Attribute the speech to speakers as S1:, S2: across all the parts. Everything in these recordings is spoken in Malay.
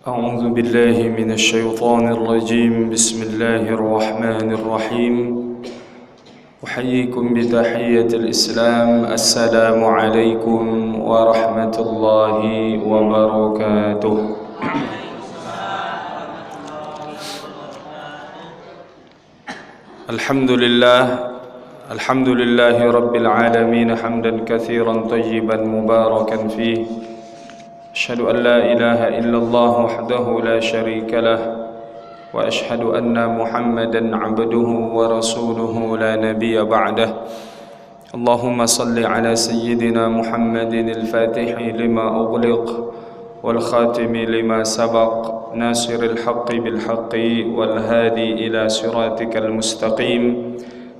S1: أعوذ بالله من الشيطان الرجيم بسم الله الرحمن الرحيم أحييكم بتحية الإسلام السلام عليكم ورحمة الله وبركاته. الحمد لله رب العالمين حمدا كثيرا طيبا مباركا فيه. أشهد أن لا إله إلا الله وحده لا شريك له وأشهد أن محمدا عبده ورسوله لا نبي بعده. اللهم صل على سيدنا محمد الفاتح لما أغلق والخاتم لما سبق ناصر الحق بالحق والهادي إلى صراطك المستقيم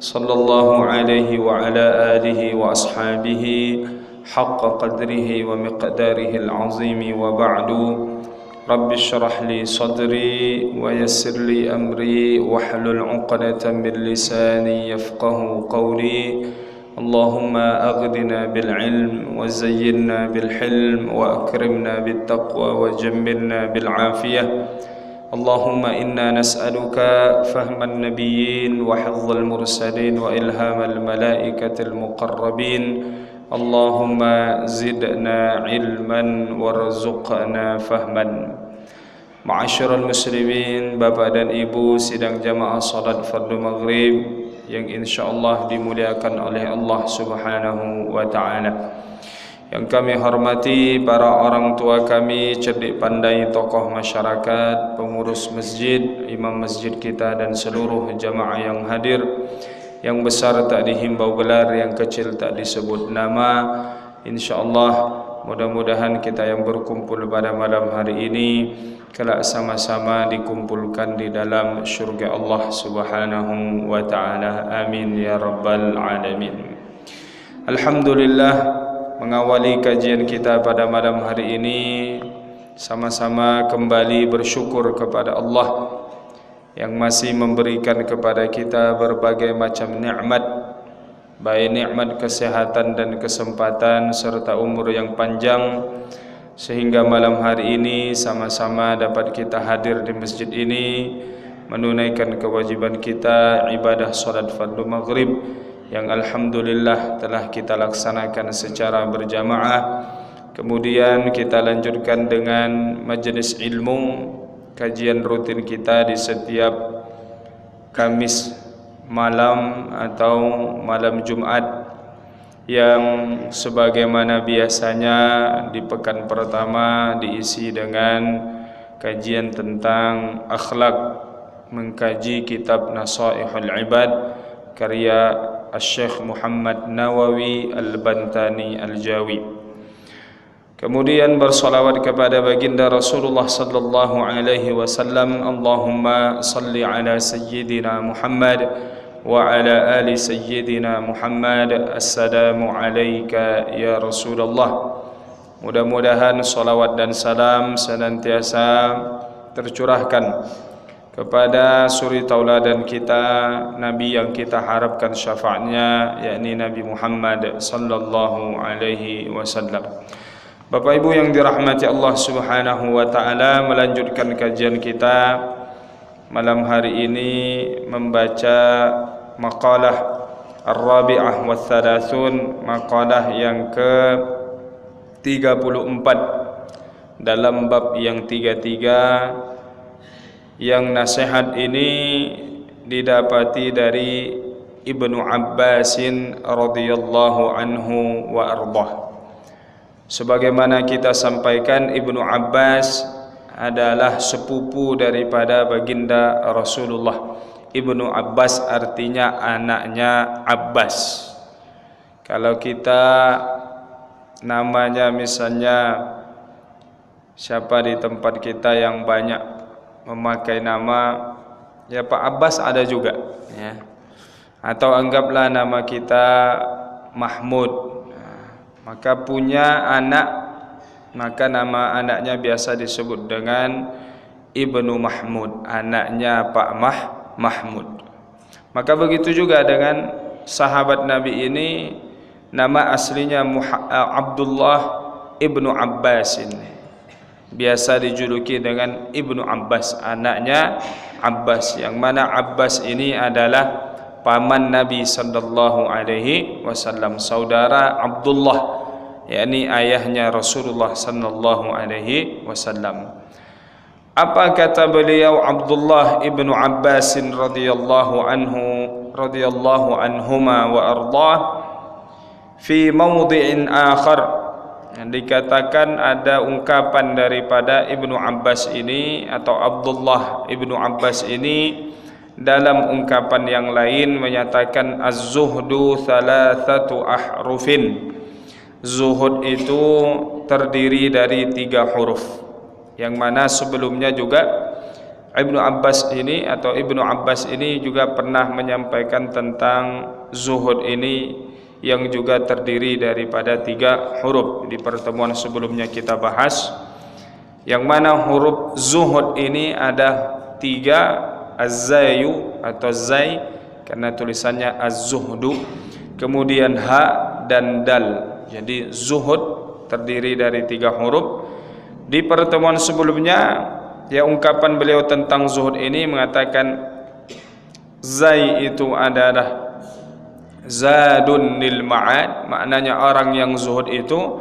S1: صلى الله عليه وعلى آله وأصحابه حق قدره ومقداره العظيم. وبعد رب اشرح لي صدري ويسر لي أمري واحلل عقدة من لساني يفقه قولي. اللهم أغننا بالعلم وزينا بالحلم وأكرمنا بالتقوى وجملنا بالعافية. اللهم إنا نسألك فهم النبيين وحفظ المرسلين وإلهام الملائكة المقربين. اللهم زدنا علما warzuqna fahman. Ma'asyiral muslimin, Bapak dan Ibu sidang jamaah salat fardu maghrib yang insyaallah dimuliakan oleh Allah Subhanahu wa taala. Yang kami hormati para orang tua kami, cerdik pandai tokoh masyarakat, pengurus masjid, imam masjid kita dan seluruh jamaah yang hadir. Yang besar tak dihimbau gelar, yang kecil tak disebut nama. InsyaAllah mudah-mudahan kita yang berkumpul pada malam hari ini kelak sama-sama dikumpulkan di dalam syurga Allah Subhanahu wa ta'ala. Amin ya rabbal alamin. Alhamdulillah, mengawali kajian kita pada malam hari ini sama-sama kembali bersyukur kepada Allah yang masih memberikan kepada kita berbagai macam nikmat, baik nikmat kesehatan dan kesempatan serta umur yang panjang, sehingga malam hari ini sama-sama dapat kita hadir di masjid ini menunaikan kewajiban kita ibadah salat fardu maghrib yang alhamdulillah telah kita laksanakan secara berjamaah. Kemudian kita lanjutkan dengan majlis ilmu, kajian rutin kita di setiap Kamis malam atau malam Jumat, yang sebagaimana biasanya di pekan pertama diisi dengan kajian tentang akhlak, mengkaji kitab Nasaihul Ibad karya Syekh Muhammad Nawawi Al-Bantani Al-Jawi. Kemudian bersolawat kepada baginda Rasulullah sallallahu alaihi wasallam. Allahumma salli ala sayyidina Muhammad wa ala ali sayyidina Muhammad. Assalamu alayka ya Rasulullah. Mudah-mudahan salawat dan salam senantiasa tercurahkan kepada suri tauladan kita, Nabi yang kita harapkan syafaatnya, yakni Nabi Muhammad sallallahu alaihi wasallam. Bapak Ibu yang dirahmati Allah Subhanahu wa taala, melanjutkan kajian kita malam hari ini membaca maqalah Ar-Rabi'ah wa Thalathun, maqalah yang ke-34 dalam bab yang 33, yang nasihat ini didapati dari Ibnu Abbasin radhiyallahu anhu wa ardhah. Sebagaimana kita sampaikan, Ibnu Abbas adalah sepupu daripada baginda Rasulullah. Ibnu Abbas artinya anaknya Abbas. Kalau kita namanya misalnya siapa di tempat kita yang banyak memakai nama, ya Pak Abbas ada juga, ya. Atau anggaplah nama kita Mahmud, maka punya anak, maka nama anaknya biasa disebut dengan Ibnu Mahmud, anaknya Pak Mahmud. Maka begitu juga dengan sahabat Nabi ini, nama aslinya Abdullah Ibnu Abbas ini. biasa dijuluki dengan Ibnu Abbas, anaknya Abbas, yang mana Abbas ini adalah paman Nabi sallallahu alaihi wasallam, saudara Abdullah, yakni ayahnya Rasulullah sallallahu alaihi wasallam. Apa kata beliau Abdullah ibnu Abbas radhiyallahu anhuma wa ardhah fi mawdi'in akhar, yang dikatakan ada ungkapan daripada Ibnu Abbas ini atau Abdullah Ibnu Abbas ini dalam ungkapan yang lain menyatakan az-zuhdu thalathatu ahrufin. Zuhud itu terdiri dari 3 huruf, yang mana sebelumnya juga Ibnu Abbas ini juga pernah menyampaikan tentang zuhud ini yang juga terdiri daripada 3 huruf. Di pertemuan sebelumnya kita bahas, yang mana huruf zuhud ini ada 3, az-zayu atau zai karena tulisannya az-zuhdu, kemudian ha dan dal. Jadi zuhud terdiri dari 3 huruf. Di pertemuan sebelumnya ya, ungkapan beliau tentang zuhud ini mengatakan zai itu adalah zadun lil ma'ad, maknanya orang yang zuhud itu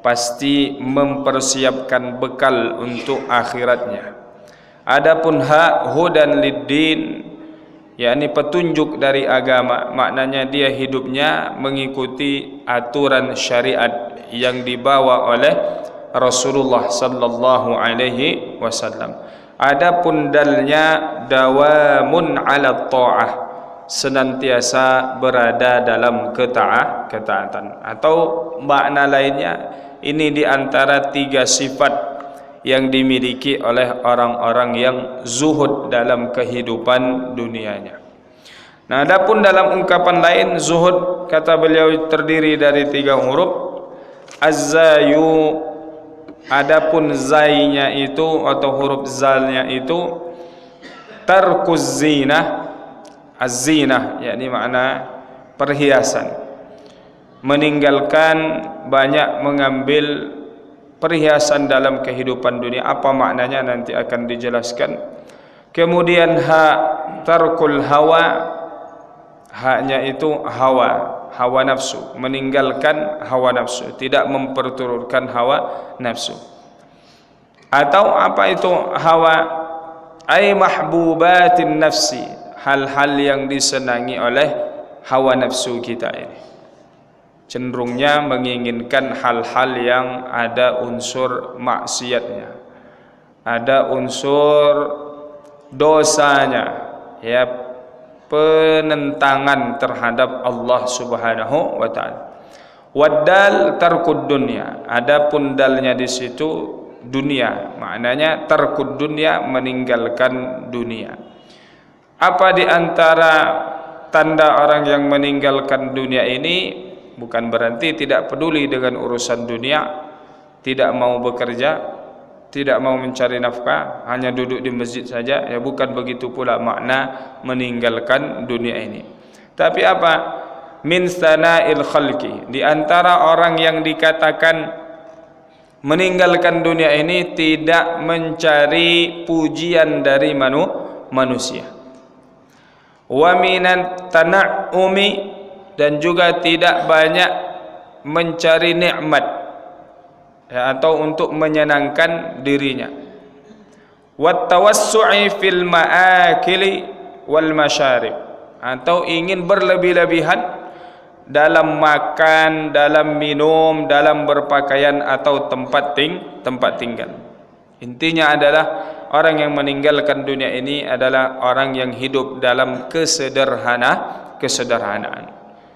S1: pasti mempersiapkan bekal untuk akhiratnya. Adapun ha, hudan lid-din, yakni petunjuk dari agama, maknanya dia hidupnya mengikuti aturan syariat yang dibawa oleh Rasulullah sallallahu alaihi wasallam. Adapun dalnya dawamun ala ta'ah, senantiasa berada dalam ketaatan, atau makna lainnya ini di antara 3 sifat yang dimiliki oleh orang-orang yang zuhud dalam kehidupan dunianya. Nah, adapun dalam ungkapan lain zuhud kata beliau terdiri dari 3 huruf az-zayu. Adapun zainya itu atau huruf zalnya itu tarkuz zinah, az-zinah yakni makna perhiasan, meninggalkan banyak mengambil perhiasan dalam kehidupan dunia. Apa maknanya nanti akan dijelaskan. Kemudian ha, tarkul hawa, haknya itu hawa nafsu, meninggalkan hawa nafsu, tidak memperturutkan hawa nafsu. Atau apa itu hawa? Ai mahbubatin nafsi, hal-hal yang disenangi oleh hawa nafsu kita ini. Cenderungnya menginginkan hal-hal yang ada unsur maksiatnya, ada unsur dosanya, ya, penentangan terhadap Allah Subhanahu wa taala. Waddal tarkud dunya, adapun dalnya di situ dunia, maknanya tarkud dunya, meninggalkan dunia. Apa di antara tanda orang yang meninggalkan dunia ini? Bukan berarti tidak peduli dengan urusan dunia, tidak mau bekerja, tidak mau mencari nafkah, hanya duduk di masjid saja. Ya, bukan begitu pula makna meninggalkan dunia ini. Tapi apa? Min sana'il khalqi, di antara orang yang dikatakan meninggalkan dunia ini tidak mencari pujian dari manusia. Wa minat tana'umi, dan juga tidak banyak mencari nikmat, ya, atau untuk menyenangkan dirinya. Wat tawassu'i fil ma'akili wal masyarib, atau ingin berlebih-lebihan dalam makan, dalam minum, dalam berpakaian atau tempat tinggal. Intinya adalah orang yang meninggalkan dunia ini adalah orang yang hidup dalam kesederhanaan.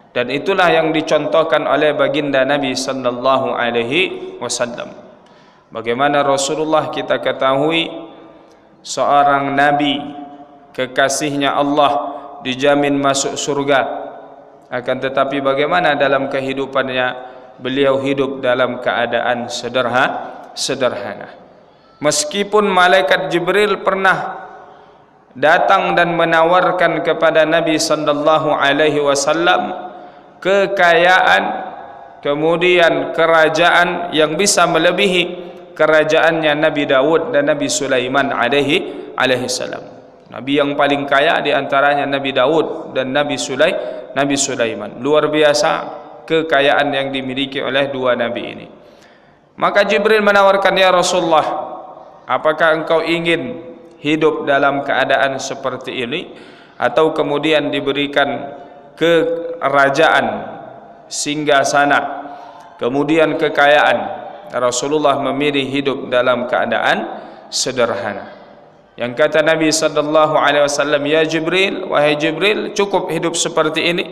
S1: Dan itulah yang dicontohkan oleh baginda Nabi sallallahu alaihi wasallam. Bagaimana Rasulullah kita ketahui seorang nabi, kekasihnya Allah, dijamin masuk surga. Akan tetapi bagaimana dalam kehidupannya beliau hidup dalam keadaan sederhana. Meskipun malaikat Jibril pernah datang dan menawarkan kepada Nabi sallallahu alaihi wasallam kekayaan, kemudian kerajaan yang bisa melebihi kerajaannya Nabi Daud dan Nabi Sulaiman alaihi salam. Nabi yang paling kaya di antaranya Nabi Daud dan Nabi Sulaiman. Luar biasa kekayaan yang dimiliki oleh dua nabi ini. Maka Jibril menawarkan, ya Rasulullah, apakah engkau ingin hidup dalam keadaan seperti ini, atau kemudian diberikan kerajaan singgasana, kemudian kekayaan? Rasulullah memilih hidup dalam keadaan sederhana. Yang kata Nabi sallallahu alaihi wasallam, ya Jibril, wahai Jibril, cukup hidup seperti ini.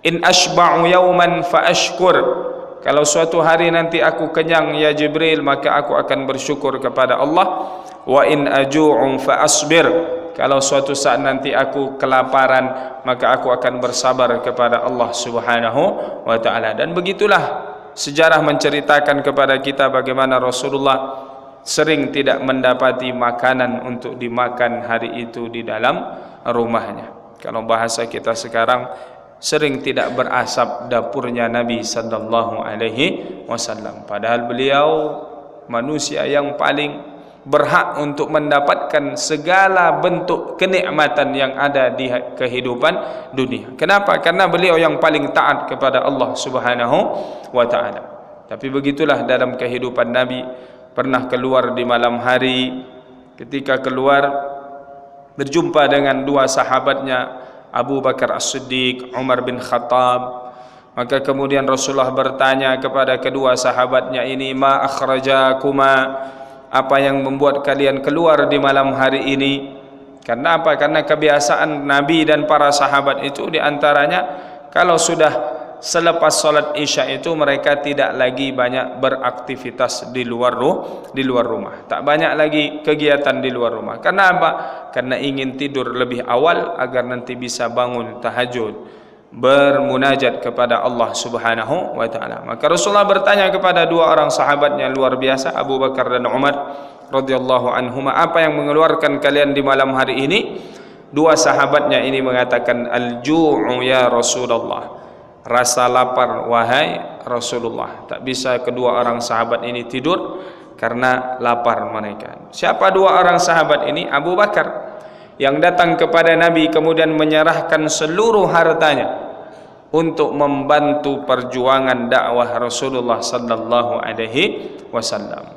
S1: In ashba'u yawman fa ashkur. Kalau suatu hari nanti aku kenyang ya Jibril, maka aku akan bersyukur kepada Allah. Wa in aju'u fa asbir. Kalau suatu saat nanti aku kelaparan, maka aku akan bersabar kepada Allah Subhanahu wa taala. Dan begitulah sejarah menceritakan kepada kita bagaimana Rasulullah sering tidak mendapati makanan untuk dimakan hari itu di dalam rumahnya. Kalau bahasa kita sekarang, sering tidak berasap dapurnya Nabi sallallahu alaihi wasallam. Padahal beliau manusia yang paling berhak untuk mendapatkan segala bentuk kenikmatan yang ada di kehidupan dunia. Kenapa? Karena beliau yang paling taat kepada Allah Subhanahu wa taala. Tapi begitulah dalam kehidupan Nabi. Pernah keluar di malam hari, ketika keluar berjumpa dengan dua sahabatnya, Abu Bakar As-Siddiq, Umar bin Khattab. Maka kemudian Rasulullah bertanya kepada kedua sahabatnya ini, ma akhrajakuma, apa yang membuat kalian keluar di malam hari ini? Karena apa? Karena kebiasaan Nabi dan para sahabat itu diantaranya, kalau sudah selepas sholat isya itu mereka tidak lagi banyak beraktivitas di luar rumah. Tak banyak lagi kegiatan di luar rumah. Karena apa? Karena ingin tidur lebih awal agar nanti bisa bangun tahajud, bermunajat kepada Allah Subhanahu wa taala. Maka Rasulullah bertanya kepada dua orang sahabatnya luar biasa, Abu Bakar dan Umar radhiyallahu anhuma, apa yang mengeluarkan kalian di malam hari ini? Dua sahabatnya ini mengatakan, al-ju'u ya Rasulullah, rasa lapar wahai Rasulullah. Tak bisa kedua orang sahabat ini tidur karena lapar mereka. Siapa dua orang sahabat ini? Abu Bakar, yang datang kepada Nabi kemudian menyerahkan seluruh hartanya untuk membantu perjuangan dakwah Rasulullah sallallahu alaihi wasallam.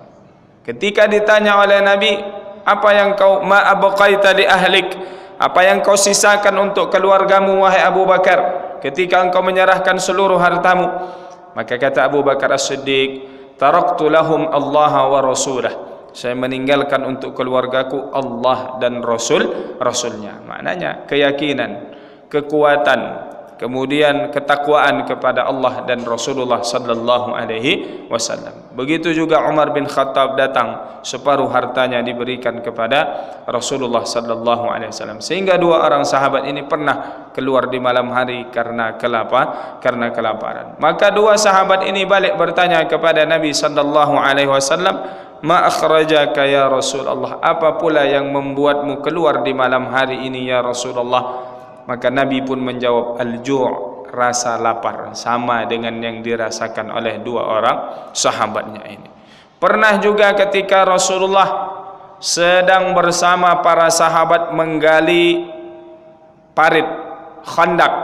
S1: Ketika ditanya oleh Nabi, apa yang kau ma abqaita li ahlik, apa yang kau sisakan untuk keluargamu wahai Abu Bakar ketika engkau menyerahkan seluruh hartamu? Maka kata Abu Bakar As-Siddiq, taraktu lahum Allah wa rasulah, saya meninggalkan untuk keluargaku Allah dan Rasulnya. Maknanya keyakinan, kekuatan, kemudian ketakwaan kepada Allah dan Rasulullah sallallahu alaihi wasallam. Begitu juga Umar bin Khattab datang, separuh hartanya diberikan kepada Rasulullah sallallahu alaihi wasallam. Sehingga dua orang sahabat ini pernah keluar di malam hari karena kelaparan. Maka dua sahabat ini balik bertanya kepada Nabi sallallahu alaihi wasallam, ma akhrajaka ya Rasulullah, apa pula yang membuatmu keluar di malam hari ini ya Rasulullah? Maka Nabi pun menjawab, al-ju', rasa lapar, sama dengan yang dirasakan oleh dua orang sahabatnya ini. Pernah juga ketika Rasulullah sedang bersama para sahabat menggali parit Khandaq,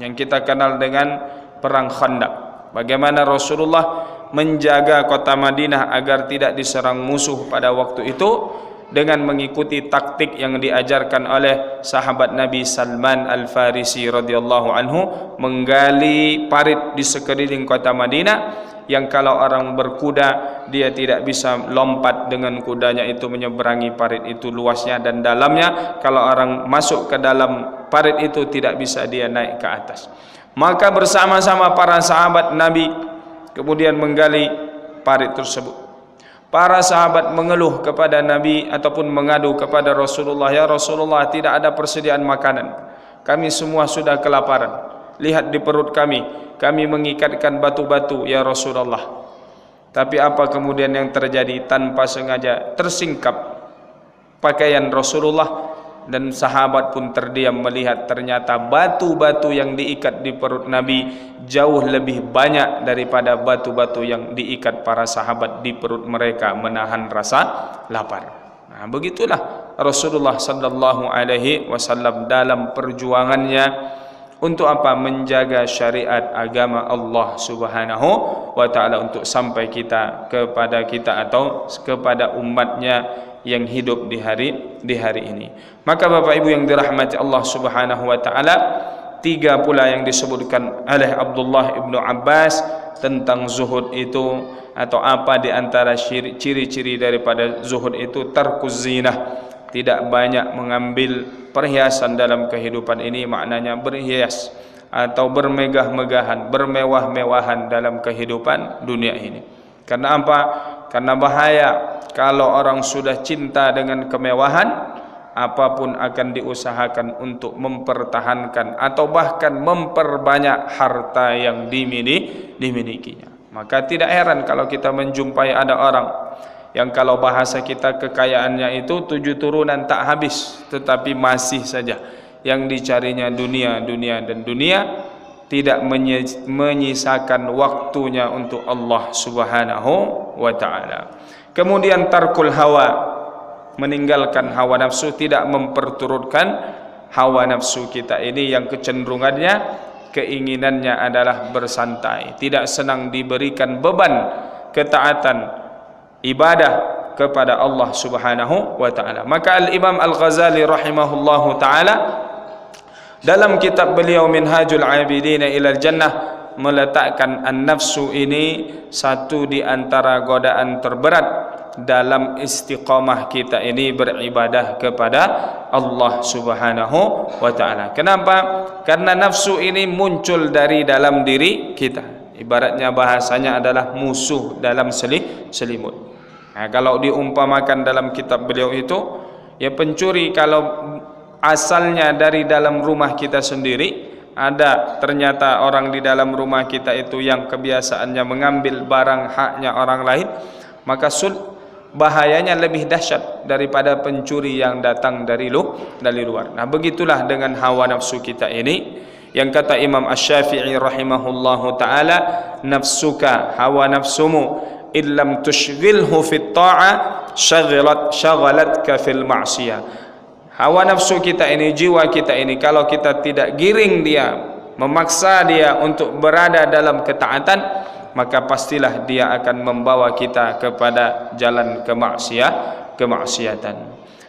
S1: yang kita kenal dengan perang Khandaq. Bagaimana Rasulullah menjaga kota Madinah agar tidak diserang musuh pada waktu itu, dengan mengikuti taktik yang diajarkan oleh sahabat Nabi Salman Al-Farisi radhiyallahu anhu, menggali parit di sekeliling kota Madinah, yang kalau orang berkuda dia tidak bisa lompat dengan kudanya itu menyeberangi parit itu luasnya dan dalamnya. Kalau orang masuk ke dalam parit itu tidak bisa dia naik ke atas. Maka bersama-sama para sahabat Nabi kemudian menggali parit tersebut. Para sahabat mengeluh kepada Nabi ataupun mengadu kepada Rasulullah, ya Rasulullah, tidak ada persediaan makanan, kami semua sudah kelaparan, lihat di perut kami mengikatkan batu-batu ya Rasulullah. Tapi apa kemudian yang terjadi? Tanpa sengaja tersingkap pakaian Rasulullah dan sahabat pun terdiam melihat ternyata batu-batu yang diikat di perut Nabi jauh lebih banyak daripada batu-batu yang diikat para sahabat di perut mereka menahan rasa lapar. Nah, begitulah Rasulullah sallallahu alaihi wasallam dalam perjuangannya untuk apa? Menjaga syariat agama Allah Subhanahu wa taala untuk sampai kepada kita atau kepada umatnya yang hidup di hari ini. Maka Bapak Ibu yang dirahmati Allah Subhanahu wa taala, 3 pula yang disebutkan oleh Abdullah ibnu Abbas tentang zuhud itu, atau apa di antara ciri-ciri daripada zuhud itu, tarkuz zinah, tidak banyak mengambil perhiasan dalam kehidupan ini. Maknanya berhias atau bermegah-megahan, bermewah-mewahan dalam kehidupan dunia ini. Karena apa? Karena bahaya kalau orang sudah cinta dengan kemewahan, apapun akan diusahakan untuk mempertahankan atau bahkan memperbanyak harta yang dimilikinya. Maka tidak heran kalau kita menjumpai ada orang yang kalau bahasa kita kekayaannya itu 7 turunan tak habis, tetapi masih saja yang dicarinya dunia, tidak menyisakan waktunya untuk Allah Subhanahu wa taala. Kemudian tarkul hawa, meninggalkan hawa nafsu, tidak memperturutkan hawa nafsu kita ini yang kecenderungannya, keinginannya adalah bersantai, tidak senang diberikan beban ketaatan ibadah kepada Allah Subhanahu wa taala. Maka Al-Imam Al-Ghazali rahimahullahu taala dalam kitab beliau Minhajul Abidin ilal Jannah meletakkan an-nafsu ini satu di antara godaan terberat dalam istiqamah kita ini beribadah kepada Allah Subhanahu wa taala. Kenapa? Karena nafsu ini muncul dari dalam diri kita. Ibaratnya bahasanya adalah musuh dalam selimut. Nah, kalau diumpamakan dalam kitab beliau itu, ya pencuri kalau asalnya dari dalam rumah kita sendiri, ada ternyata orang di dalam rumah kita itu yang kebiasaannya mengambil barang haknya orang lain, maka bahayanya lebih dahsyat daripada pencuri yang datang dari luar. Nah, begitulah dengan hawa nafsu kita ini, yang kata Imam Asy-Syafi'i rahimahullahu taala, nafsuka, hawa nafsumu, illam tushghilhu fit ta'ah syagalatka fil ma'siyah. Hawa nafsu kita ini, jiwa kita ini, kalau kita tidak giring dia, memaksa dia untuk berada dalam ketaatan, maka pastilah dia akan membawa kita kepada jalan kemaksiatan.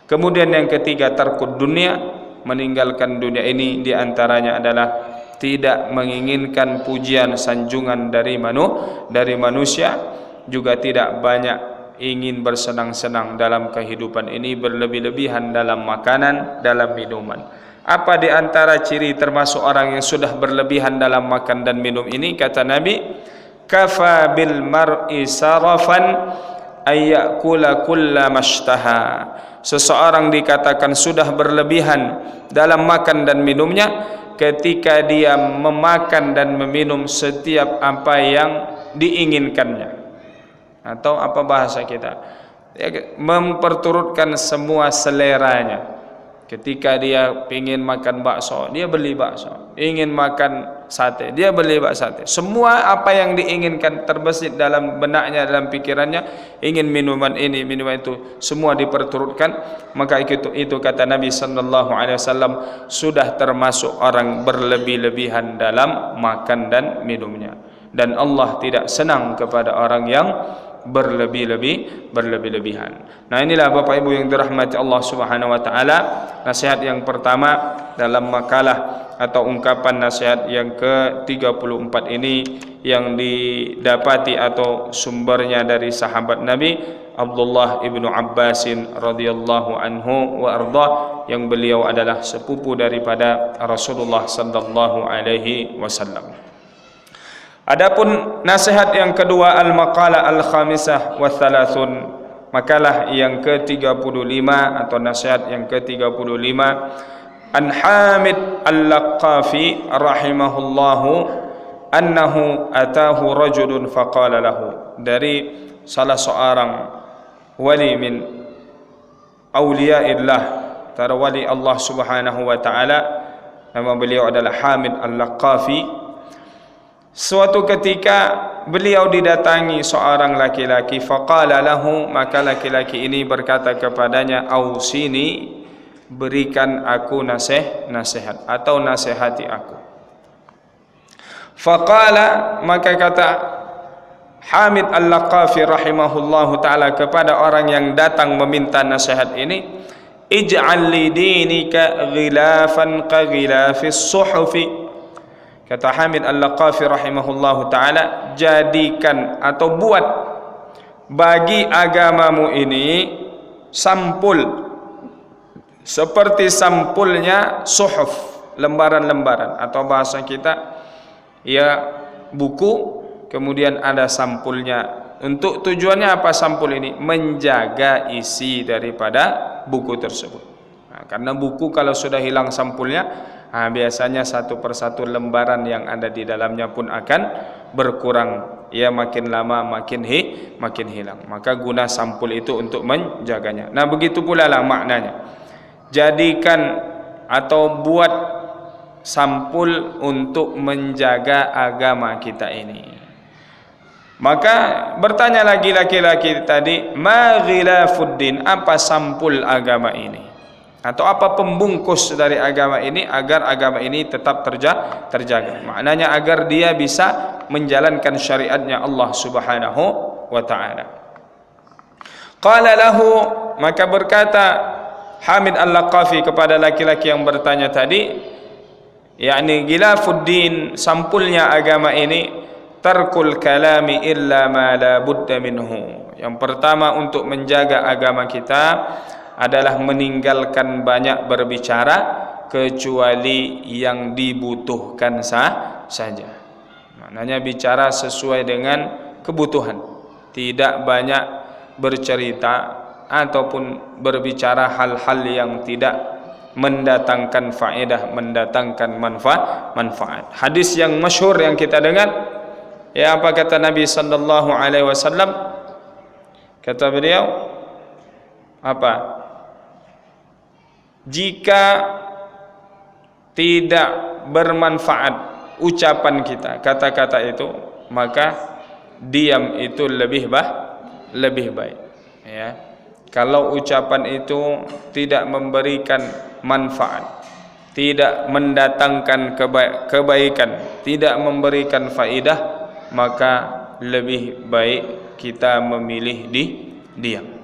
S1: Kemudian yang ketiga, tarkud dunia, meninggalkan dunia ini diantaranya adalah tidak menginginkan pujian sanjungan dari manusia, juga tidak banyak ingin bersenang-senang dalam kehidupan ini, berlebih-lebihan dalam makanan, dalam minuman. Apa di antara ciri termasuk orang yang sudah berlebihan dalam makan dan minum ini? Kata Nabi, kafa bil mar'i sarafan ayyakula kulla mashtaha. Seseorang dikatakan sudah berlebihan dalam makan dan minumnya ketika dia memakan dan meminum setiap apa yang diinginkannya. Atau apa bahasa kita, ya, memperturutkan semua seleranya. Ketika dia ingin makan bakso, dia beli bakso. Ingin makan sate, dia beli sate. Semua apa yang diinginkan terbesit dalam benaknya, dalam pikirannya, ingin minuman ini, minuman itu, semua diperturutkan. Maka itu kata Nabi sallallahu alaihi wasallam, sudah termasuk orang berlebih-lebihan dalam makan dan minumnya. Dan Allah tidak senang kepada orang yang berlebihan. Nah, inilah Bapak Ibu yang dirahmati Allah Subhanahu wa taala, nasihat yang pertama dalam makalah atau ungkapan nasihat yang ke-34 ini, yang didapati atau sumbernya dari sahabat Nabi Abdullah ibnu Abbasin radhiyallahu anhu wa arda, yang beliau adalah sepupu daripada Rasulullah sallallahu alaihi wasallam. Adapun nasihat yang kedua, al-maqalah al-khamisah wa thalathun, makalah yang ke-35 atau nasihat yang ke-35, an Hamid al-Laqafi rahimahullahu annahu atahu rajulun faqala lahu, dari salah seorang wali min awliyaillah antara wali Allah Subhanahu wa taala, nama beliau adalah Hamid Al-Laqafi. Suatu ketika beliau didatangi seorang laki-laki, faqala lahu, maka laki-laki ini berkata kepadanya, ausini, berikan aku nasihat atau nasihati aku. Faqala, maka kata Hamid Al-Laqafi rahimahullahu ta'ala kepada orang yang datang meminta nasihat ini, ij'al li dinika ghilafan ka ghilafis suhufi. Kata Hamid Al-Laqafi rahimahullahu ta'ala, jadikan atau buat bagi agamamu ini sampul seperti sampulnya suhuf, lembaran-lembaran, atau bahasa kita ya buku, kemudian ada sampulnya. Untuk tujuannya apa sampul ini? Menjaga isi daripada buku tersebut. Nah, karena buku kalau sudah hilang sampulnya, biasanya satu persatu lembaran yang ada di dalamnya pun akan berkurang. Ya, makin lama makin hilang. Maka guna sampul itu untuk menjaganya. Nah, begitu pula lah maknanya. Jadikan atau buat sampul untuk menjaga agama kita ini. Maka bertanya lagi laki-laki tadi, ma ghilafuddin, apa sampul agama ini, atau apa pembungkus dari agama ini agar agama ini tetap terjaga. Maknanya agar dia bisa menjalankan syariatnya Allah Subhanahu wa ta'ala. Qala lahu, maka berkata Hamid Al-Laqafi kepada laki-laki yang bertanya tadi, yakni ghilafuddin, sampulnya agama ini, tarkul kalami illa ma la budda minhu. Yang pertama untuk menjaga agama kita adalah meninggalkan banyak berbicara kecuali yang dibutuhkan saja. Maknanya bicara sesuai dengan kebutuhan, tidak banyak bercerita ataupun berbicara hal-hal yang tidak mendatangkan faedah, mendatangkan manfaat. Hadis yang masyhur yang kita dengar, ya, apa kata Nabi sallallahu alaihi wasallam? Kata beliau apa? Jika tidak bermanfaat ucapan kita, kata-kata itu, maka diam itu lebih baik. Ya. Kalau ucapan itu tidak memberikan manfaat, tidak mendatangkan kebaikan, tidak memberikan faidah, maka lebih baik kita memilih diam.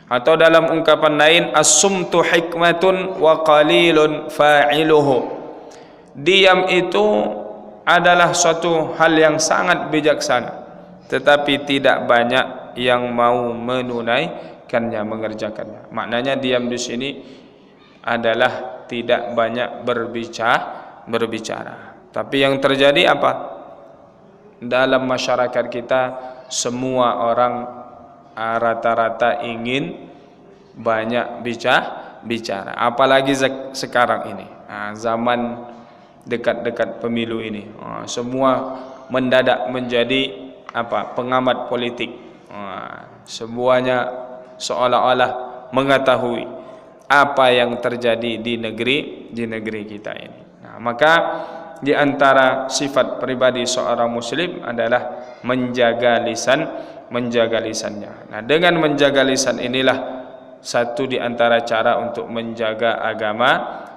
S1: Atau dalam ungkapan lain, as-sumtu hikmatun wa qalilun fa'iluhu. Diam itu adalah suatu hal yang sangat bijaksana, tetapi tidak banyak yang mau menunaikannya, mengerjakannya. Maknanya diam di sini adalah tidak banyak berbicara. Tapi yang terjadi apa? Dalam masyarakat kita semua orang rata-rata ingin banyak bicara. Apalagi sekarang ini, zaman dekat-dekat pemilu ini, semua mendadak menjadi pengamat politik. Semuanya seolah-olah mengetahui apa yang terjadi di negeri kita ini. Nah, maka di antara sifat pribadi seorang muslim adalah menjaga lisannya. Nah, dengan menjaga lisan inilah satu di antara cara untuk menjaga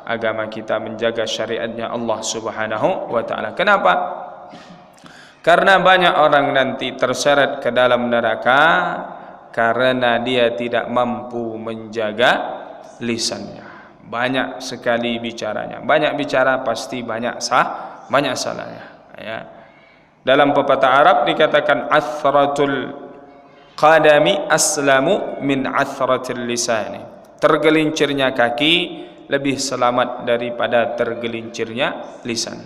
S1: agama kita, menjaga syariatnya Allah Subhanahu wa ta'ala. Kenapa? Karena banyak orang nanti terseret ke dalam neraka karena dia tidak mampu menjaga lisannya. Banyak sekali bicaranya. Banyak bicara pasti banyak salahnya. Ya. Dalam pepatah Arab dikatakan athratul qadami aslamu min athratil lisani. Tergelincirnya kaki lebih selamat daripada tergelincirnya lisan.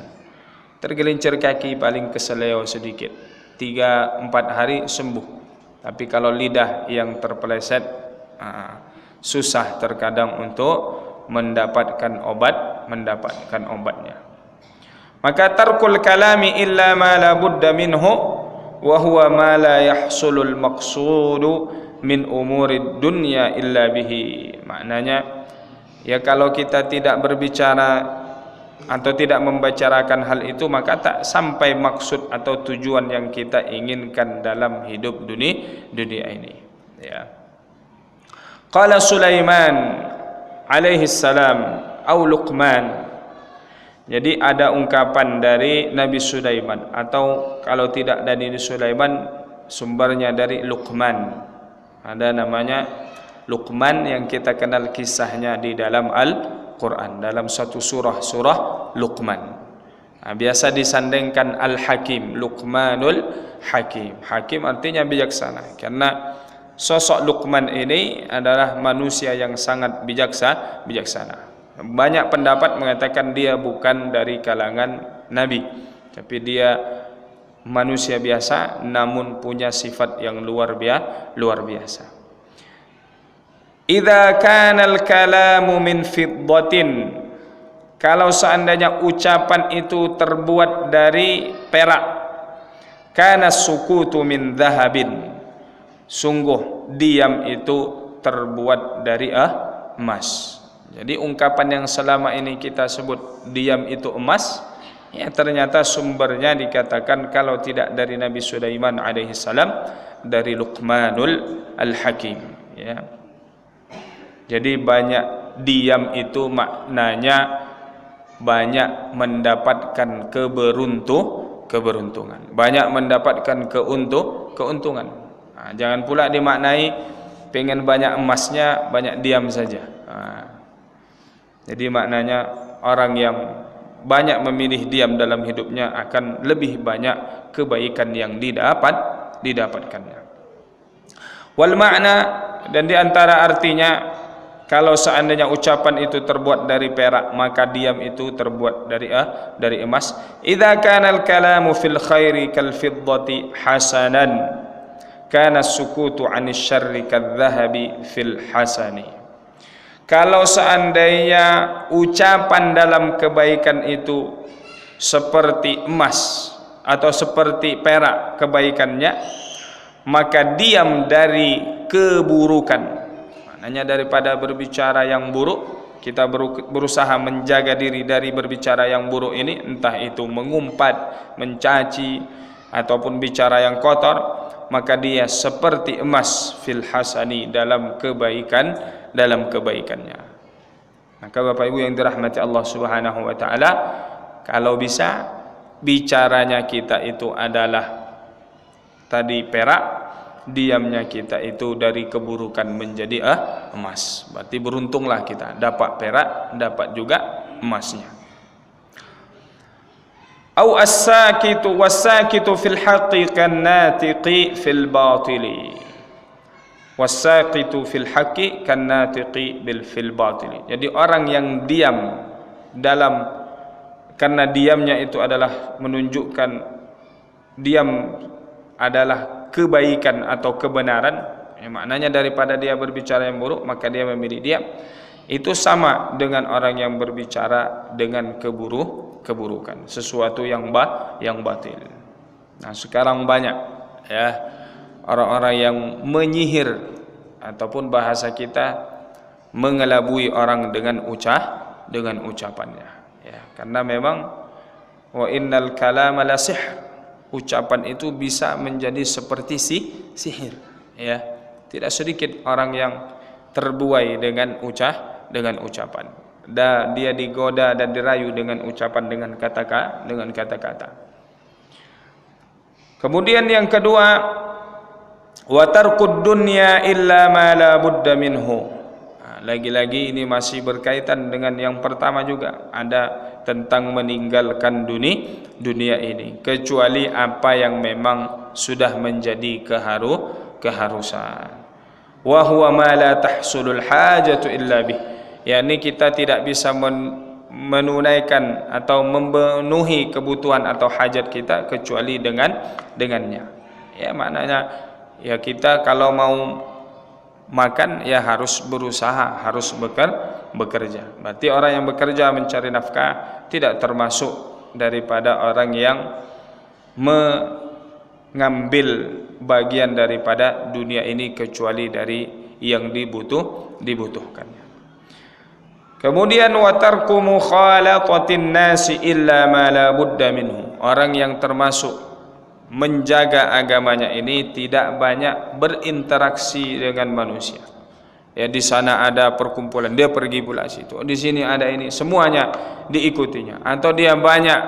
S1: Tergelincir kaki paling keseleo sedikit, 3-4 hari sembuh. Tapi kalau lidah yang terpeleset, susah terkadang untuk mendapatkan obatnya. Maka tarkul kalami illa ma la budda minhu wa huwa ma la yahsulul maqsudu min umurid dunya illa bihi. Maknanya Ya kalau kita tidak berbicara atau tidak membicarakan hal itu, maka tak sampai maksud atau tujuan yang kita inginkan dalam hidup dunia ini. Ya. Qala Sulaiman alaihi salam au Luqman. Jadi ada ungkapan dari Nabi Sulaiman, atau kalau tidak dari Sulaiman, sumbernya dari Luqman. Ada namanya Luqman yang kita kenal kisahnya di dalam Al-Quran, dalam satu surah Luqman. Biasa disandingkan Al-Hakim, Luqmanul Hakim. Hakim artinya bijaksana, karena sosok Luqman ini adalah manusia yang sangat bijaksana. Banyak pendapat mengatakan dia bukan dari kalangan Nabi, tapi dia manusia biasa namun punya sifat yang luar biasa. Idza kana al-kalamu min fiddatin, kalau seandainya ucapan itu terbuat dari perak, kana sukutu min dhahabin, sungguh diam itu terbuat dari emas. Jadi ungkapan yang selama ini kita sebut diam itu emas, ya ternyata sumbernya dikatakan kalau tidak dari Nabi Sulaiman alaihi salam, dari Luqmanul Al-Hakim, ya. Jadi banyak diam itu maknanya banyak mendapatkan keberuntungan, banyak mendapatkan keuntungan. Jangan pula dimaknai pengen banyak emasnya, banyak diam saja. Jadi maknanya orang yang banyak memilih diam dalam hidupnya akan lebih banyak kebaikan yang didapatkannya. Wal makna, dan diantara artinya, kalau seandainya ucapan itu terbuat dari perak, maka diam itu terbuat dari emas. Idza kana al-kalamu fil khairi kal fiddati hasanan, kana as-sukutu 'anil syarri kadz-dzahabi fil hasani. Kalau seandainya ucapan dalam kebaikan itu seperti emas atau seperti perak kebaikannya, maka diam dari keburukan, maknanya daripada berbicara yang buruk, kita berusaha menjaga diri dari berbicara yang buruk ini, entah itu mengumpat, mencaci, ataupun bicara yang kotor, maka dia seperti emas fil hasani, dalam kebaikannya. Maka Bapak Ibu yang dirahmati Allah Subhanahu wa taala, kalau bisa bicaranya kita itu adalah tadi perak, diamnya kita itu dari keburukan menjadi emas. Berarti beruntunglah kita, dapat perak, dapat juga emasnya. Au as-sakitu was-sakitu fil haqqi kan-natiqi fil batili. Was-sakitu fil haqqi kan-natiqi fil batili. Jadi orang yang diam karena diamnya itu adalah menunjukkan diam adalah kebaikan atau kebenaran, maknanya daripada dia berbicara yang buruk, maka dia memilih diam. Itu sama dengan orang yang berbicara dengan keburukan, sesuatu yang batil. Nah, sekarang banyak ya orang-orang yang menyihir, ataupun bahasa kita mengelabui orang dengan ucapannya, ya. Karena memang wa innal kalama la sihr, ucapan itu bisa menjadi seperti sihir, ya. Tidak sedikit orang yang terbuai dengan ucapan. Dia digoda dan dirayu dengan ucapan, dengan kata-kata. Kemudian yang kedua, wa tarkud dunya illa ma la budda minhu. Lagi-lagi ini masih berkaitan dengan yang pertama juga, ada tentang meninggalkan dunia ini, kecuali apa yang memang sudah menjadi keharusan. Wa huwa ma la tahsulul hajatu illa bih, yakni kita tidak bisa menunaikan atau memenuhi kebutuhan atau hajat kita kecuali dengannya. Ya, maknanya ya kita kalau mau makan ya harus berusaha, harus bekerja. Berarti orang yang bekerja mencari nafkah tidak termasuk daripada orang yang mengambil bagian daripada dunia ini kecuali dari yang dibutuhkannya. Kemudian wa tarku mukhalatatin nasi illa ma la budda minhu. Orang yang termasuk menjaga agamanya ini tidak banyak berinteraksi dengan manusia. Ya, di sana ada perkumpulan, dia pergi pula situ. Di sini ada ini, semuanya diikutinya. Atau dia banyak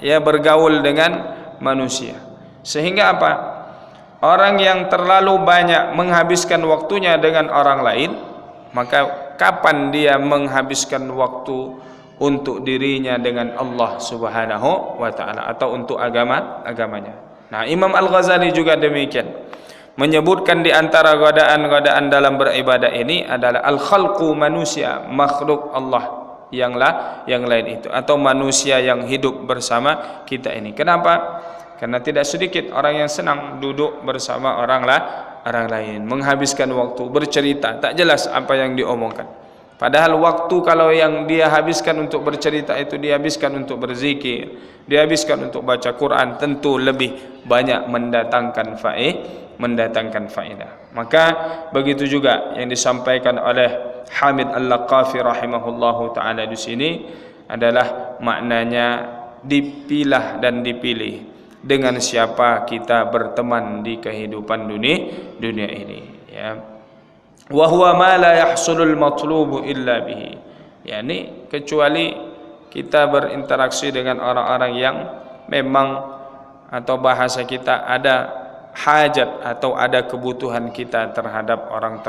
S1: ya bergaul dengan manusia. Sehingga apa? Orang yang terlalu banyak menghabiskan waktunya dengan orang lain, maka kapan dia menghabiskan waktu untuk dirinya dengan Allah Subhanahu wa taala atau untuk agamanya. Nah, Imam Al-Ghazali juga demikian, menyebutkan di antara godaan-godaan dalam beribadah ini adalah al-khalqu, manusia, makhluk Allah yang lain itu, atau manusia yang hidup bersama kita ini. Kenapa? Karena tidak sedikit orang yang senang duduk bersama orang lain, menghabiskan waktu bercerita, tak jelas apa yang diomongkan. Padahal waktu kalau yang dia habiskan untuk bercerita itu dihabiskan untuk berzikir, dihabiskan untuk baca Quran, tentu lebih banyak mendatangkan faedah. Maka begitu juga yang disampaikan oleh Hamid Al-Laqafi rahimahullahu taala di sini adalah maknanya dipilah dan dipilih dengan siapa kita berteman di kehidupan dunia ini, ya. Wa huwa ma la yahsulul matlubu illa bihi. Yani kecuali kita berinteraksi dengan orang-orang yang memang, atau bahasa kita, ada hajat atau ada kebutuhan kita terhadap orang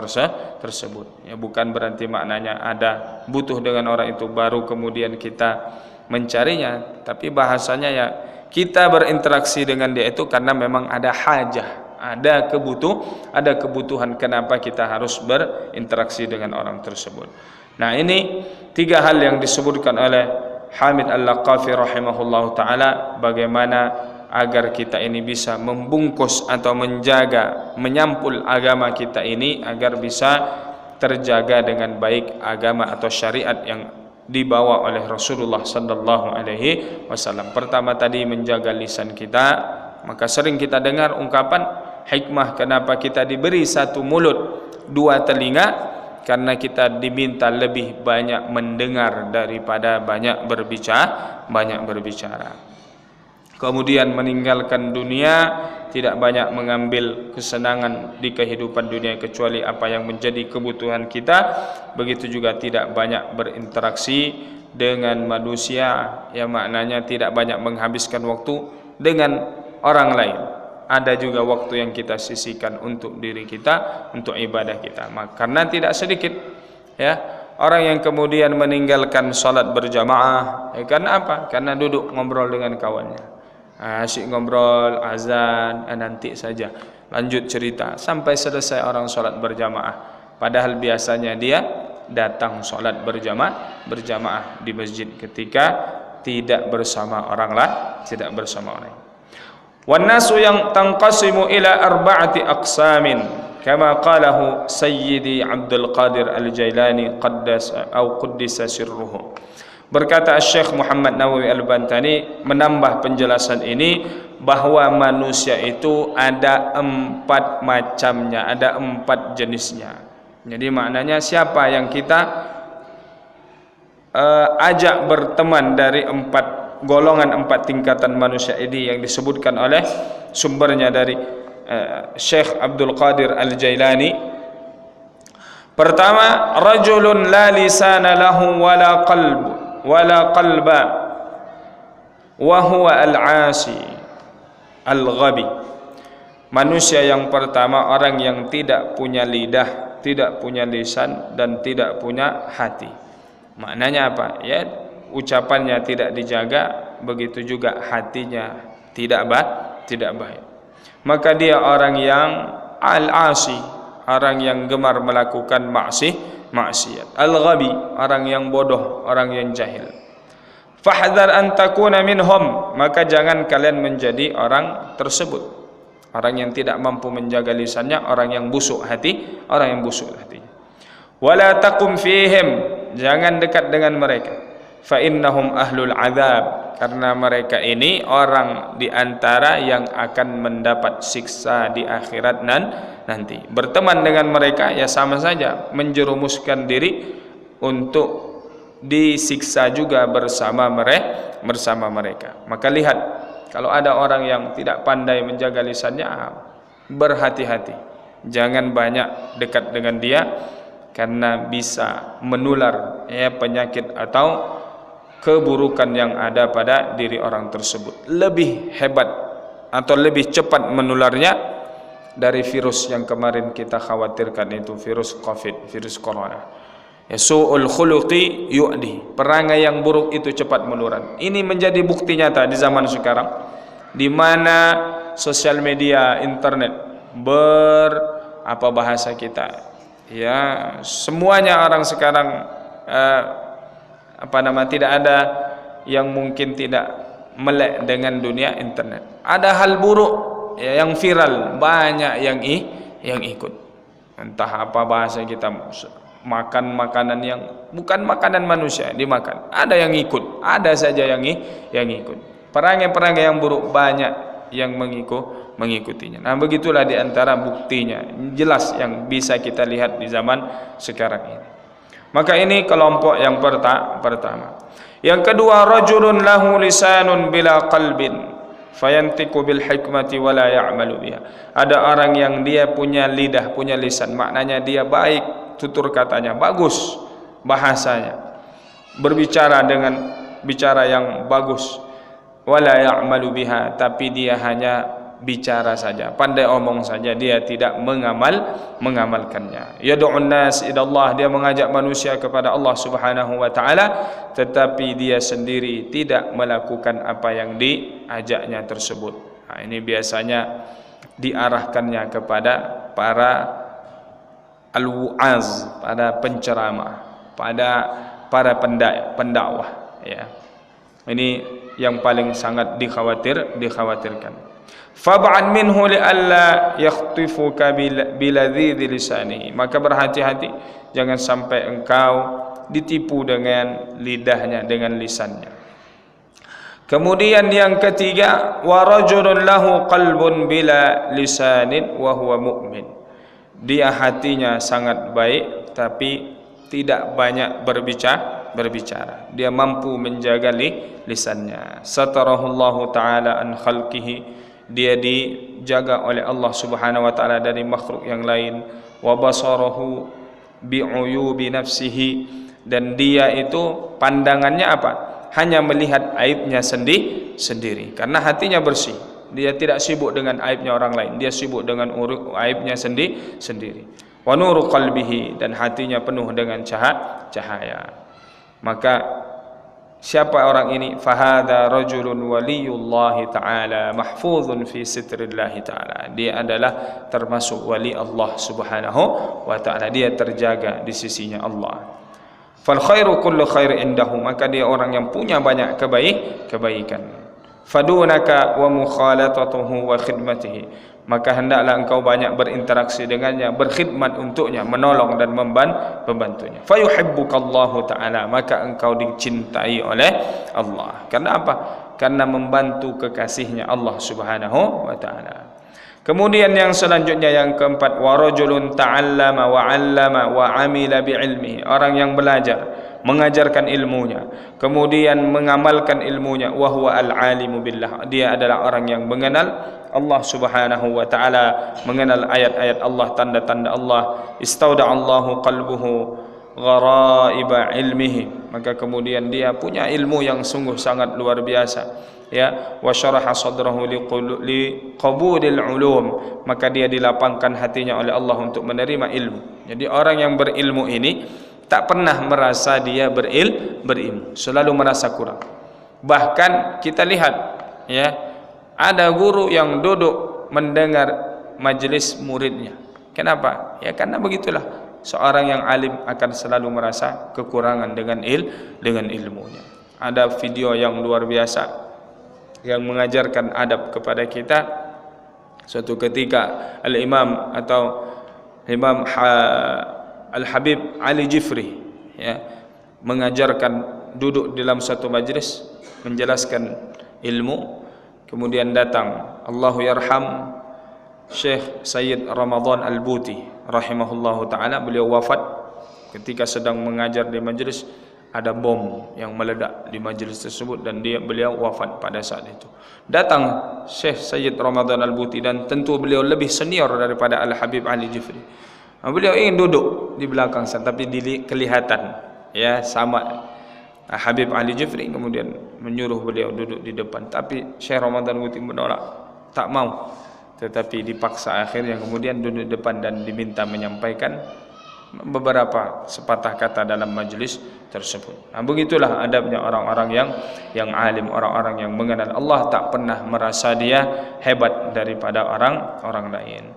S1: tersebut. Ya, bukan berarti maknanya ada butuh dengan orang itu baru kemudian kita mencarinya, tapi bahasanya ya kita berinteraksi dengan dia itu karena memang ada hajah, ada kebutuhan kenapa kita harus berinteraksi dengan orang tersebut. Nah, ini tiga hal yang disebutkan oleh Hamid Al-Laqafi rahimahullahu taala, bagaimana agar kita ini bisa membungkus atau menjaga, menyampul agama kita ini agar bisa terjaga dengan baik agama atau syariat yang dibawa oleh Rasulullah sallallahu alaihi wasallam. Pertama tadi menjaga lisan kita, maka sering kita dengar ungkapan hikmah kenapa kita diberi satu mulut, dua telinga, karena kita diminta lebih banyak mendengar daripada banyak berbicara. Kemudian meninggalkan dunia, tidak banyak mengambil kesenangan di kehidupan dunia kecuali apa yang menjadi kebutuhan kita. Begitu juga tidak banyak berinteraksi dengan manusia, yang maknanya tidak banyak menghabiskan waktu dengan orang lain. Ada juga waktu yang kita sisihkan untuk diri kita, untuk ibadah kita. Karena tidak sedikit ya orang yang kemudian meninggalkan salat berjamaah, karena apa? Karena duduk ngobrol dengan kawannya. Asyik ngobrol, azan, nanti saja lanjut cerita sampai selesai orang sholat berjamaah. Padahal biasanya dia datang sholat berjamaah di masjid ketika tidak bersama orang lain. Wan nasu yang tanqasimu ila arba'ati aqsamin kama qalahu Sayyidi Abdul Qadir Al-Jailani qaddasa sirruhu. Berkata Syekh Muhammad Nawawi Al-Bantani menambah penjelasan ini bahwa manusia itu ada 4 macamnya, ada 4 jenisnya. Jadi maknanya siapa yang kita ajak berteman dari 4 golongan, 4 tingkatan manusia ini yang disebutkan oleh sumbernya dari Syekh Abdul Qadir Al-Jailani. Pertama, rajulun la lisana lahu wala qalba wa huwa al-asi al-ghabi. Manusia yang pertama orang yang tidak punya lidah, tidak punya lisan, dan tidak punya hati. Maknanya apa? Ya, ucapannya tidak dijaga, begitu juga hatinya tidak baik. Maka dia orang yang al-asi, orang yang gemar melakukan maksiat. Al-ghabi, orang yang bodoh, orang yang jahil. Fahdhar an takuna minhum, maka jangan kalian menjadi orang tersebut. Orang yang tidak mampu menjaga lisannya, orang yang busuk hati, hatinya. Wala taqum fihim, jangan dekat dengan mereka. Fa innahum ahlul azab, karena mereka ini orang di antara yang akan mendapat siksa di akhirat nanti. Berteman dengan mereka ya sama saja menjerumuskan diri untuk disiksa juga bersama mereka. Maka lihat, kalau ada orang yang tidak pandai menjaga lisannya, berhati-hati, jangan banyak dekat dengan dia, karena bisa menular penyakit atau keburukan yang ada pada diri orang tersebut. Lebih hebat atau lebih cepat menularnya dari virus yang kemarin kita khawatirkan, itu virus COVID, virus corona. Su'ul khuluqi yu'di, perangai yang buruk itu cepat menular. Ini menjadi bukti nyata di zaman sekarang, di mana sosial media, internet bahasa kita, semuanya orang sekarang tidak ada yang mungkin tidak melek dengan dunia internet. Ada hal buruk yang viral, banyak yang ikut. Entah apa bahasa kita, makan makanan yang bukan makanan manusia dimakan, ada yang ikut, ada saja yang ikut. Perangai-perangai yang buruk banyak yang mengikutinya. Nah, begitulah di antara buktinya jelas yang bisa kita lihat di zaman sekarang ini. Maka ini kelompok yang pertama. Yang kedua, rajulun lahu lisanun bila qalbin fayantiqu bil hikmati wala ya'malu biha. Ada orang yang dia punya lidah, punya lisan, maknanya dia baik tutur katanya, bagus bahasanya, berbicara dengan bicara yang bagus, wala ya'malu biha, tapi dia hanya bicara saja, pandai omong saja, dia tidak mengamalkannya. Yad'un nas ila Allah, dia mengajak manusia kepada Allah Subhanahu wa taala, tetapi dia sendiri tidak melakukan apa yang diajaknya tersebut. Nah, ini biasanya diarahkannya kepada para al-wu'az, pada penceramah, pada para pendakwah, ya. Ini yang paling sangat dikhawatirkan. Fab'an minhu li'alla yakhtifuka biladhidhi lisanihi, maka berhati-hati jangan sampai engkau ditipu dengan lidahnya, dengan lisannya. Kemudian yang ketiga, wa rajulun lahu qalbun bila lisanin wa huwa mu'min, dia hatinya sangat baik tapi tidak banyak berbicara, dia mampu menjaga lisannya. Satarahullahu ta'ala an khalqihi, dia dijaga oleh Allah Subhanahu wa taala dari makhluk yang lain. Wa basarahu bi'uyubi nafsihi, dan dia itu pandangannya apa? Hanya melihat aibnya sendiri, karena hatinya bersih. Dia tidak sibuk dengan aibnya orang lain, dia sibuk dengan aibnya sendiri. Wa nuru qalbihi, dan hatinya penuh dengan cahaya. Maka siapa orang ini? Fahadha rajulun waliyullahi ta'ala mahfuzun fi sitrillahi ta'ala, dia adalah termasuk wali Allah Subhanahu wa ta'ala, dia terjaga di sisinya Allah. Fal khairu kullu khair indahu, maka dia orang yang punya banyak kebaikan. Fadunaka wa mukhalatatuhu wa khidmatihi, maka hendaklah engkau banyak berinteraksi dengannya, berkhidmat untuknya, menolong dan membantunya. Fayuhibbukallahu ta'ala, maka engkau dicintai oleh Allah. Karena apa? Karena membantu kekasihnya Allah Subhanahu wa ta'ala. Kemudian yang selanjutnya, yang keempat, wa rajulun ta'allama wa 'allama wa 'amila bi'ilmihi, orang yang belajar, mengajarkan ilmunya, kemudian mengamalkan ilmunya. Wa huwa al-'alimu billah, dia adalah orang yang mengenal Allah Subhanahu wa ta'ala, mengenal ayat-ayat Allah, tanda-tanda Allah. Istauda'allahu qalbuhu gharaiba ilmihi, maka kemudian dia punya ilmu yang sungguh sangat luar biasa, ya. Wa syaraha sadrahu liqabulil ulum, maka dia dilapangkan hatinya oleh Allah untuk menerima ilmu. Jadi orang yang berilmu ini tak pernah merasa dia berilmu, selalu merasa kurang. Bahkan kita lihat, ya, ada guru yang duduk mendengar majelis muridnya. Kenapa? Ya karena begitulah, seorang yang alim akan selalu merasa kekurangan dengan ilmunya. Ada video yang luar biasa yang mengajarkan adab kepada kita. Suatu ketika Al-Imam Al-Habib Ali Jifri, ya, mengajarkan, duduk dalam satu majlis menjelaskan ilmu. Kemudian datang, Allahu yarham Syekh Sayyid Ramadan Al-Buti rahimahullahu ta'ala, beliau wafat ketika sedang mengajar di majlis. ada bom yang meledak di majlis tersebut dan beliau wafat pada saat itu. Datang Syekh Sayyid Ramadan Al-Buti, dan tentu beliau lebih senior daripada Al-Habib Ali Jufri. Beliau ingin duduk di belakang sana, tapi kelihatan ya sama Habib Ali Jufri kemudian menyuruh beliau duduk di depan, tapi Syekh Ramadan Al-Buti menolak, tak mau. Tetapi dipaksa, akhirnya kemudian duduk di depan dan diminta menyampaikan beberapa sepatah kata dalam majlis tersebut. Nah, begitulah adabnya orang-orang yang alim, orang-orang yang mengenal Allah, tak pernah merasa dia hebat daripada orang lain.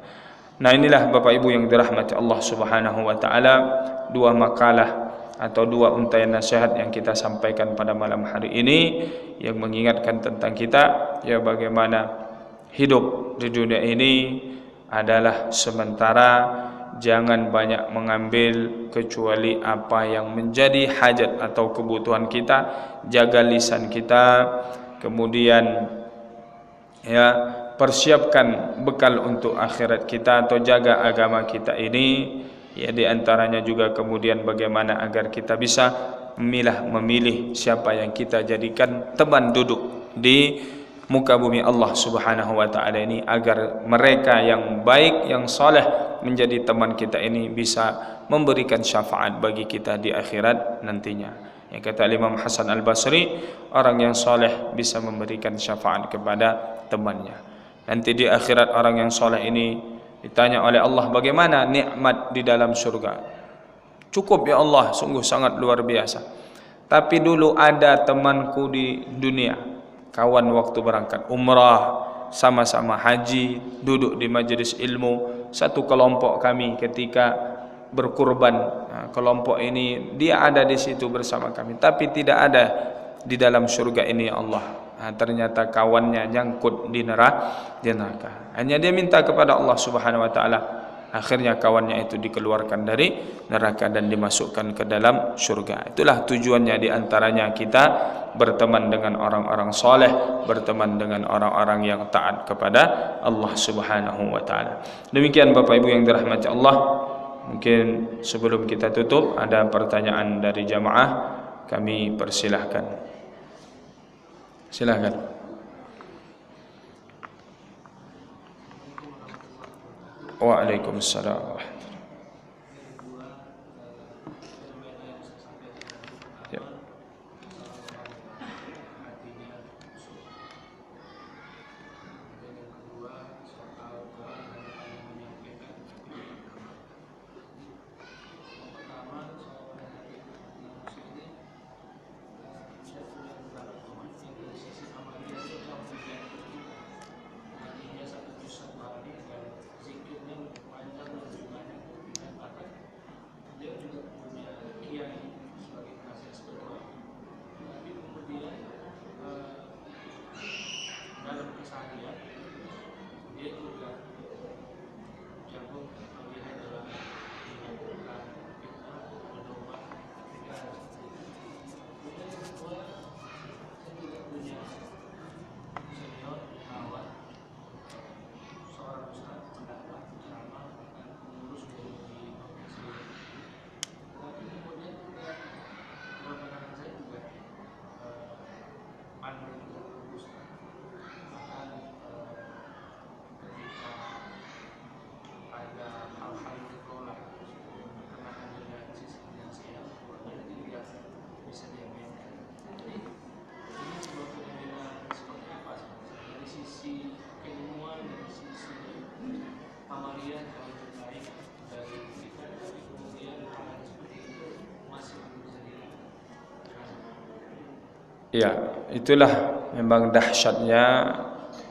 S1: Nah, inilah Bapak Ibu yang dirahmati Allah Subhanahu wa taala, dua makalah atau dua untaian nasihat yang kita sampaikan pada malam hari ini, yang mengingatkan tentang kita ya bagaimana hidup di dunia ini adalah sementara. Jangan banyak mengambil kecuali apa yang menjadi hajat atau kebutuhan kita. Jaga lisan kita, kemudian ya persiapkan bekal untuk akhirat kita, atau jaga agama kita ini. Ya, di antaranya juga kemudian bagaimana agar kita bisa memilih siapa yang kita jadikan teman duduk di muka bumi Allah Subhanahu wa taala ini, agar mereka yang baik, yang saleh menjadi teman kita ini bisa memberikan syafaat bagi kita di akhirat nantinya. Yang kata Imam Hasan Al-Basri, orang yang saleh bisa memberikan syafaat kepada temannya. Nanti di akhirat orang yang saleh ini ditanya oleh Allah, bagaimana nikmat di dalam surga? Cukup ya Allah, sungguh sangat luar biasa. Tapi dulu ada temanku di dunia, kawan waktu berangkat umrah, sama-sama haji, duduk di majelis ilmu, satu kelompok kami ketika berkurban. Nah, kelompok ini dia ada di situ bersama kami, tapi tidak ada di dalam surga ini ya Allah. Nah, ternyata kawannya nyangkut di neraka. Hanya dia minta kepada Allah Subhanahu wa taala, akhirnya kawannya itu dikeluarkan dari neraka dan dimasukkan ke dalam surga. Itulah tujuannya, di antaranya kita berteman dengan orang-orang saleh, berteman dengan orang-orang yang taat kepada Allah Subhanahu wa taala. Demikian Bapak Ibu yang dirahmati Allah. Mungkin sebelum kita tutup ada pertanyaan dari jamaah, kami persilahkan. Silakan. Waalaikumsalam. Ya. Ya, itulah memang dahsyatnya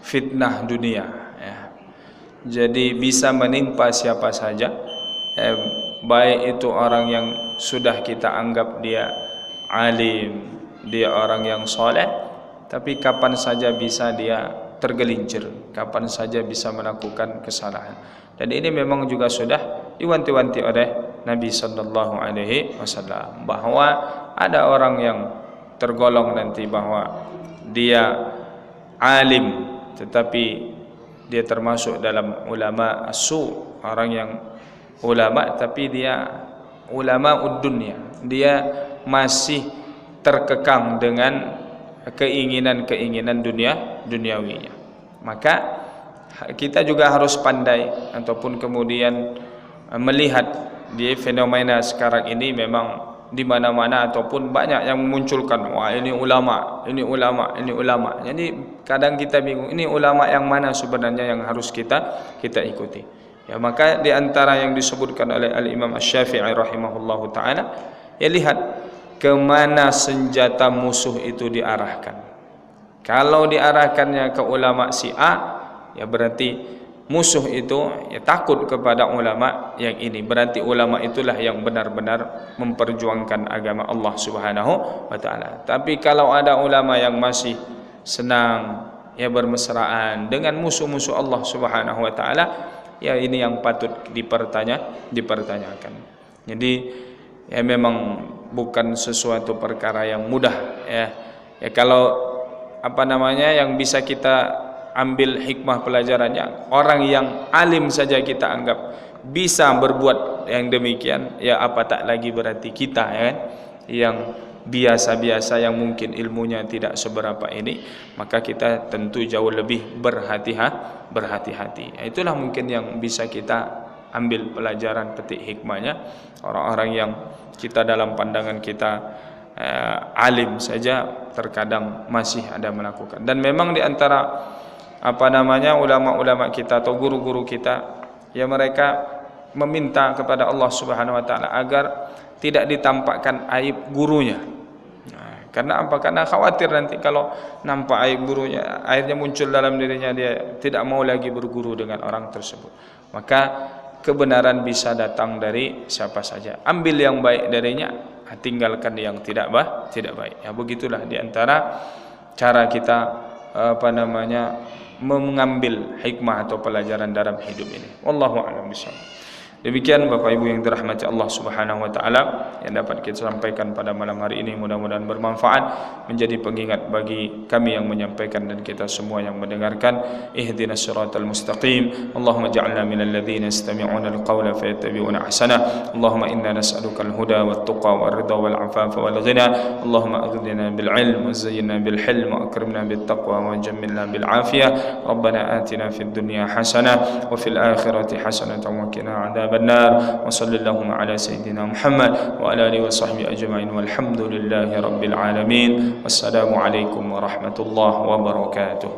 S1: fitnah dunia ya. Jadi bisa menimpa siapa saja, baik itu orang yang sudah kita anggap dia alim, dia orang yang soleh, tapi kapan saja bisa dia tergelincir, kapan saja bisa melakukan kesalahan. Dan ini memang juga sudah diwanti-wanti oleh Nabi sallallahu alaihi wasallam bahwa ada orang yang tergolong nanti bahwa dia alim tetapi dia termasuk dalam ulama as-su, orang yang ulama tapi dia ulama ud-dunya, dia masih terkekang dengan keinginan-keinginan duniawinya. Maka kita juga harus pandai ataupun kemudian melihat di fenomena sekarang ini, memang di mana-mana ataupun banyak yang memunculkan, wah ini ulama, ini ulama, ini ulama. Jadi kadang kita bingung, ini ulama yang mana sebenarnya yang harus kita ikuti. Ya, maka di antara yang disebutkan oleh Al-Imam Asy-Syafi'i rahimahullahu taala, ya lihat ke mana senjata musuh itu diarahkan. Kalau diarahkannya ke ulama si A, ya berarti musuh itu ya takut kepada ulama yang ini. Berarti ulama itulah yang benar-benar memperjuangkan agama Allah Subhanahu wa taala. Tapi kalau ada ulama yang masih senang ya bermesraan dengan musuh-musuh Allah Subhanahu wa taala, ya ini yang patut dipertanyakan. Jadi ya memang bukan sesuatu perkara yang mudah ya. Ya kalau yang bisa kita ambil hikmah pelajarannya, orang yang alim saja kita anggap bisa berbuat yang demikian, ya apa tak lagi berarti kita ya kan, yang biasa-biasa, yang mungkin ilmunya tidak seberapa ini, maka kita tentu jauh lebih berhati-hati. Itulah mungkin yang bisa kita ambil pelajaran, petik hikmahnya. Orang-orang yang kita dalam pandangan kita alim saja terkadang masih ada melakukan. Dan memang di antara ulama-ulama kita atau guru-guru kita, ya mereka meminta kepada Allah Subhanahu wa taala agar tidak ditampakkan aib gurunya. Nah, karena apa? Karena khawatir nanti kalau nampak aib gurunya, akhirnya muncul dalam dirinya, dia tidak mau lagi berguru dengan orang tersebut. Maka kebenaran bisa datang dari siapa saja. Ambil yang baik darinya, tinggalkan yang tidak baik. Ya begitulah di antara cara kita mengambil hikmah atau pelajaran dalam hidup ini. Wallahu a'lam bishawab. Demikian Bapak Ibu yang dirahmati Allah Subhanahu wa taala yang dapat kita sampaikan pada malam hari ini, mudah-mudahan bermanfaat, menjadi pengingat bagi kami yang menyampaikan dan kita semua yang mendengarkan. Ihdinas siratal mustaqim. Allahumma ja'alna minal ladzina yastami'una al-qawla fayattabi'una ahsana. Allahumma inna nas'aluka al-huda wat-tuqa war-ridha wal-'afafa wal-ghina. Allahumma aghnina bil 'ilm wa zayyinna bil hilm wa akrimna bit taqwa wa jammilna bil 'afiyah. Rabbana atina fid dunya hasanah wa fil akhirati hasanah wa qina 'adzaban النار وصلى اللهم على سيدنا محمد وعلى آله وصحبه أجمعين والحمد لله رب العالمين والسلام عليكم ورحمة الله وبركاته.